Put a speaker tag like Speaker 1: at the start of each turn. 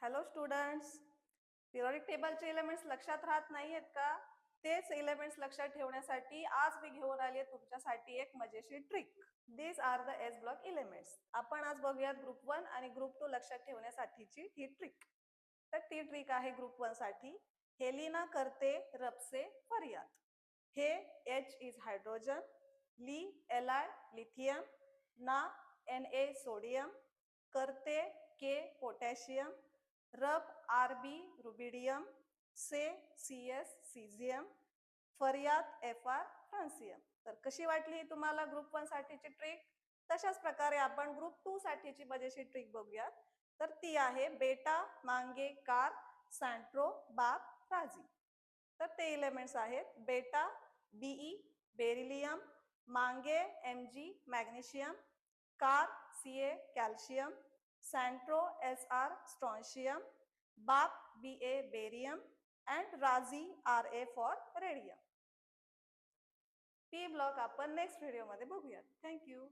Speaker 1: Hello students, periodic टेबलचे elements लक्षात राहत नाहीयेत का? तेच एलिमेंट्स लक्षात ठेवण्यासाठी आज मी घेऊन आली आहे तुमच्यासाठी एक मजेशीर trick. This are the s block elements. आपण आज बघूयात ग्रुप 1 आणि ग्रुप 2 लक्षात ठेवण्यासाठीची ही ट्रिक. तर ती ट्रिक आहे ग्रुप 1 साठी. हेलिना करते रबसे फरियाद. हे H इज हायड्रोजन, ली Li लिथियम, ना Na सोडियम, करते K पोटॅशियम, रब Rb रुबिडियम, से CS सीझियम, फरियाद Fr फ्रान्सियम. तर कशी वाटली तुम्हाला ग्रुप 1 साठीची ट्रिक? तशाच प्रकारे आपण ग्रुप 2 साठीची मजेशीर ट्रिक बघूयात. तर ती आहे बेटा मांगे कार सॅन्ट्रो बाप राजी. तर ते एलिमेंट्स आहेत बेटा Be बेरिलियम, मांगे Mg magnesium, car Ca calcium, Santro Sr strontium, बाप Ba बेरियम अँड राजी Ra for radium. P block आपण नेक्स्ट व्हिडिओमध्ये बघूयात. थँक्यू.